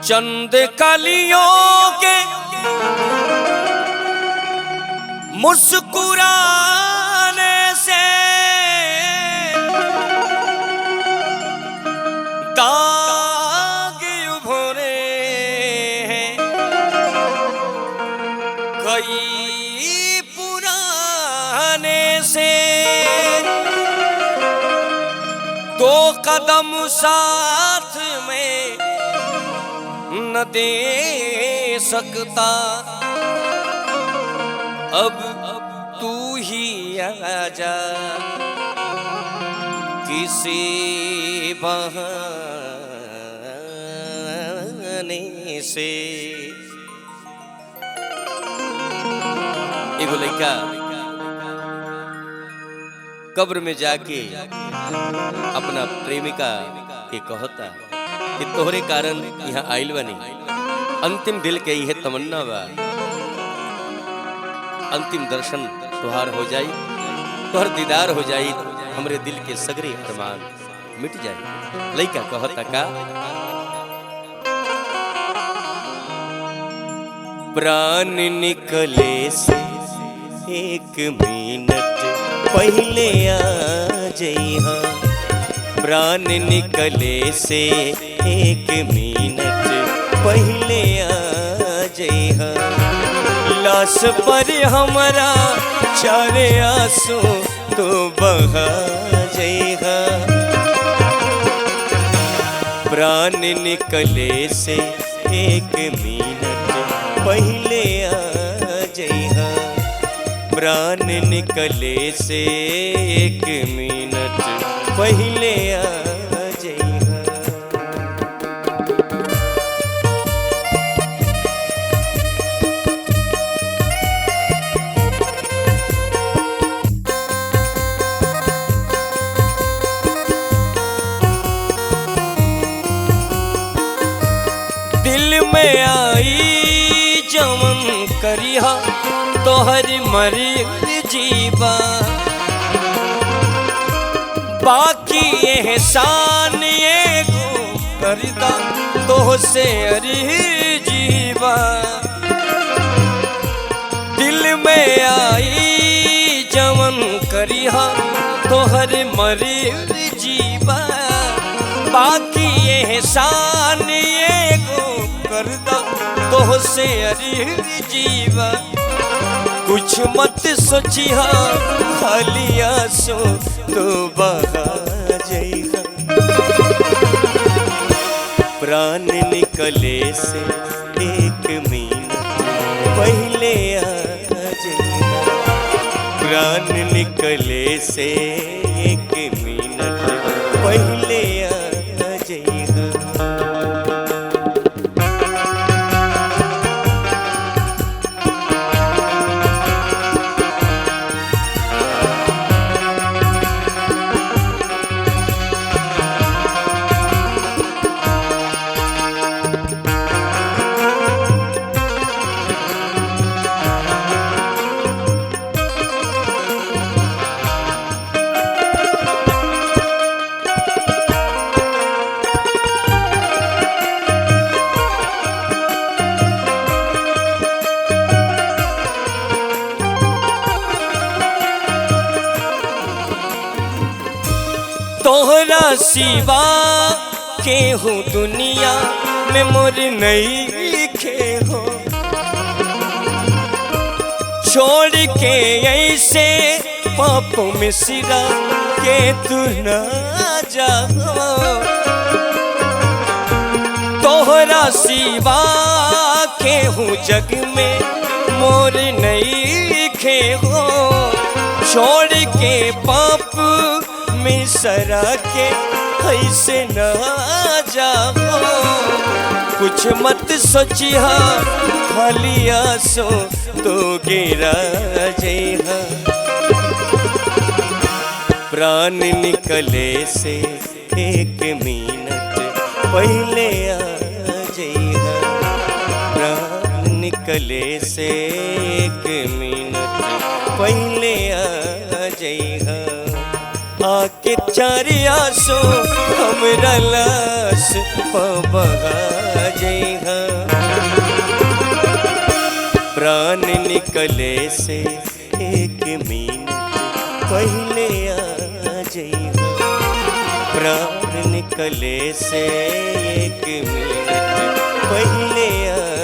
चंद कलियों के मुस्कुराने से दाग उभरे हैं कई पुराने से। दो कदम साथ में न दे सकता, अब तू ही आजा किसी बहाने से। एगो लड़का कब्र में जाके अपना प्रेमिका के कहता कि तोहरे कारण यहाँ आइल बनी, अंतिम दिल के यह तमन्ना बा, अंतिम दर्शन तुहार हो जाई, तोहर दीदार हो जाई, हमरे दिल के सगरे अरमान मिट जाई। लइका कहता का प्राण निकले से एक मिनट पहले आ जइहा, प्राण निकले से एक मिनट पहले आ जइहा, लाश पर हमारा चारे आंसू तो बहा जइहा। प्राण निकले से एक मिनट पहले आ जइहा, प्राण निकले से एक मिनट पहले आ जइहा। दिल में आई जमन करिहा तोहर मरी जीवा, बाकी एहसान एगो करदा तोह से अरी जीवा। दिल में आई जवन करिहा तोहर मरी जीवा, बाकी एहसान एगो करदा तोह से अरी जीवा। कुछ मत सोचिहा खाली आंसू तो बहा जइहा, प्राण निकले से एक मिनट पहले आ जइहा, प्राण निकले से एक मिनट पहले आ जइहा। तोहरा सिवा के हो दुनिया में मोर नहीं लिखे हो, छोड़ के ऐसे पाप मिश्रा के तू ना जाओ। तोहरा सिवा के हो जग में मोर नहीं लिखे हो, छोड़ के पाप मिसरा के ऐसे न जाओ। कुछ मत सोचिहा खाली आंसू तो गिरा जइहा, प्राण निकले से एक मिनट पहले आ जइहा, प्राण निकले से एक मिनट पहले आ जइहा। आके चारि आंसू हमरा लाश बहा जइहा। प्राण निकले से 1 मिनट पहले आ जइहा। प्राण निकले से 1 मिनट पहले आ